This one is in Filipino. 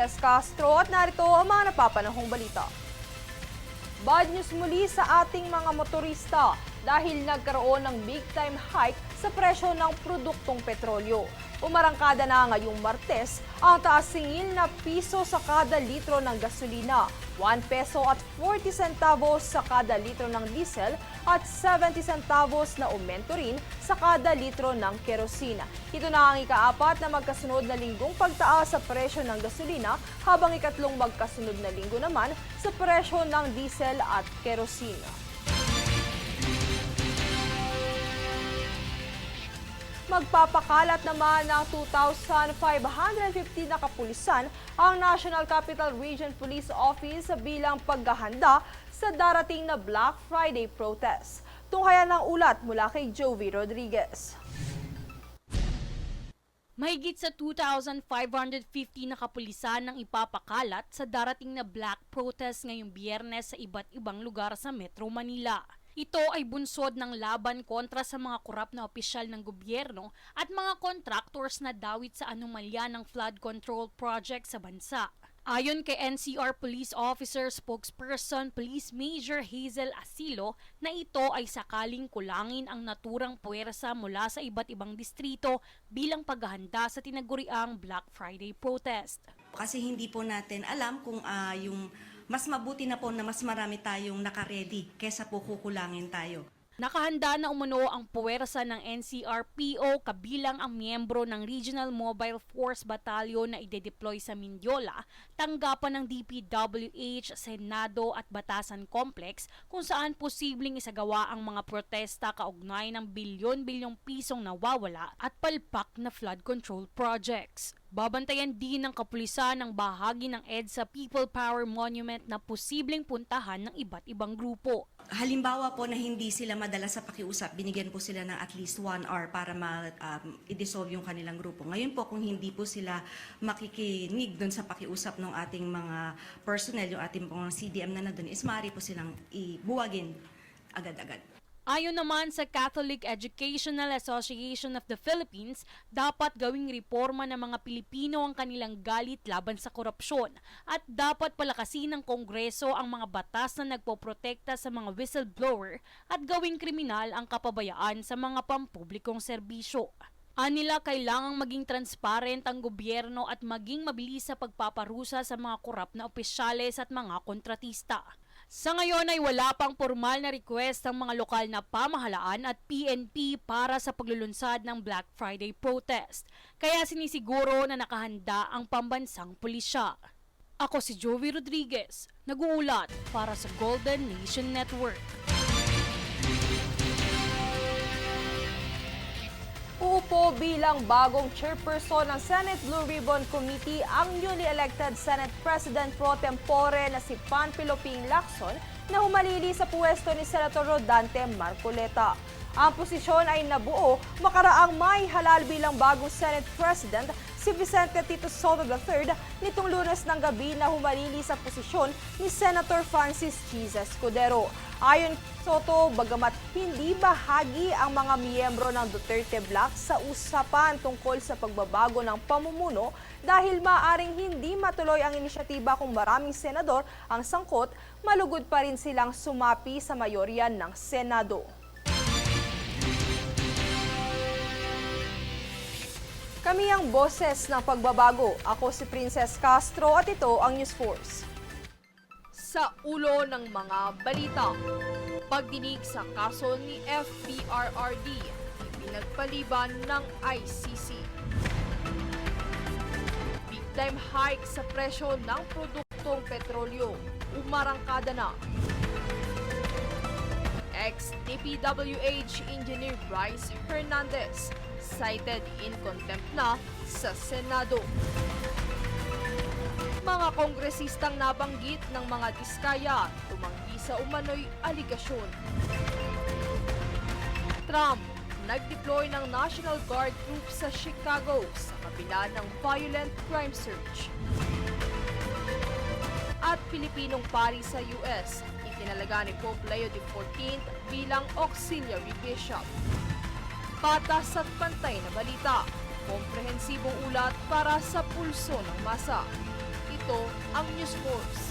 Princess Castro at narito ang mga napapanahong balita. Bad news muli sa ating mga motorista dahil nagkaroon ng big-time hike sa presyo ng produktong petrolyo. Umarangkada na ngayong Martes ang taas singil na piso sa kada litro ng gasolina, 1 peso at 40 centavos sa kada litro ng diesel at 70 centavos na aumento rin sa kada litro ng kerosina. Ito na ang ikaapat na magkasunod na linggong pagtaas sa presyo ng gasolina habang ikatlong magkasunod na linggo naman sa presyo ng diesel at kerosina. Magpapakalat naman ng 2,550 na kapulisan ang National Capital Region Police Office bilang paghahanda sa darating na Black Friday protest. Tunghayan ng ulat mula kay Jovi Rodriguez. Mahigit sa 2,550 na kapulisan ang ipapakalat sa darating na Black Protest ngayong Biyernes sa iba't ibang lugar sa Metro Manila. Ito ay bunsod ng laban kontra sa mga korap na opisyal ng gobyerno at mga contractors na dawit sa anomalya ng flood control project sa bansa. Ayon kay NCR Police Officer Spokesperson Police Major Hazel Asilo na ito ay sakaling kulangin ang naturang puwersa mula sa iba't ibang distrito bilang paghahanda sa tinaguriang Black Friday protest. Kasi hindi po natin alam kung yung mas mabuti na po na mas marami tayong nakaredy kesa po kukulangin tayo. Nakahanda na umano ang puwersa ng NCRPO kabilang ang miyembro ng Regional Mobile Force Battalion na ide-deploy sa Mindiola, tanggapan ng DPWH, Senado at Batasan Complex kung saan posibleng isagawa ang mga protesta kaugnay ng bilyon-bilyong pisong nawawala at palpak na flood control projects. Babantayan din ng kapulisan ang bahagi ng EDSA People Power Monument na posibleng puntahan ng iba't ibang grupo. Halimbawa po na hindi sila madala sa pakiusap, binigyan po sila ng at least 1 hour para i-dissolve yung kanilang grupo. Ngayon po kung hindi po sila makikinig doon sa pakiusap ng ating mga personnel, yung ating mga CDM na nandun, is maaari po silang ibuwagin agad-agad. Ayon naman sa Catholic Educational Association of the Philippines, dapat gawing reforma ng mga Pilipino ang kanilang galit laban sa korupsyon at dapat palakasin ng Kongreso ang mga batas na nagpoprotekta sa mga whistleblower at gawing kriminal ang kapabayaan sa mga pampublikong serbisyo. Anila kailangang maging transparent ang gobyerno at maging mabilis sa pagpaparusa sa mga korap na opisyales at mga kontratista. Sa ngayon ay wala pang formal na request ng mga lokal na pamahalaan at PNP para sa paglulunsad ng Black Friday protest. Kaya sinisiguro na nakahanda ang pambansang pulisya. Ako si Jovi Rodriguez, nag-uulat para sa Golden Nation Network. Uupo bilang bagong chairperson ng Senate Blue Ribbon Committee ang newly elected Senate President Pro Tempore na si Panfilo Ping Lacson na humalili sa puwesto ni Senator Rodante Marcoleta. Ang posisyon ay nabuo makaraang May halal bilang bagong Senate President si Vicente Tito Soto III nitong Lunes ng gabi na humalili sa posisyon ni Senator Francis Chiza Escudero. Ayon kay Soto, bagamat hindi bahagi ang mga miyembro ng Duterte Bloc sa usapan tungkol sa pagbabago ng pamumuno dahil maaring hindi matuloy ang inisyatiba kung maraming senador ang sangkot, malugod pa rin silang sumapi sa mayorya ng Senado. Kami ang boses ng pagbabago. Ako si Princess Castro at ito ang News Force. Sa ulo ng mga balita, pagdinig sa kaso ni FPRRD, ipinagpaliban ng ICC. Big time hike sa presyo ng produktong petrolyo, umarangkada na. Ex-DPWH Engineer Bryce Hernandez, cited in contempt na sa Senado. Mga kongresistang nabanggit ng mga diskaya tumanggi sa umano'y aligasyon. Trump nag-deploy ng National Guard troops sa Chicago sa kabila ng violent crime surge. At Pilipinong pari sa US, itinalaga ni Pope Leo XIV bilang auxiliary bishop. Patas at pantay na balita, komprehensibong ulat para sa pulso ng masa. Ito ang News Force.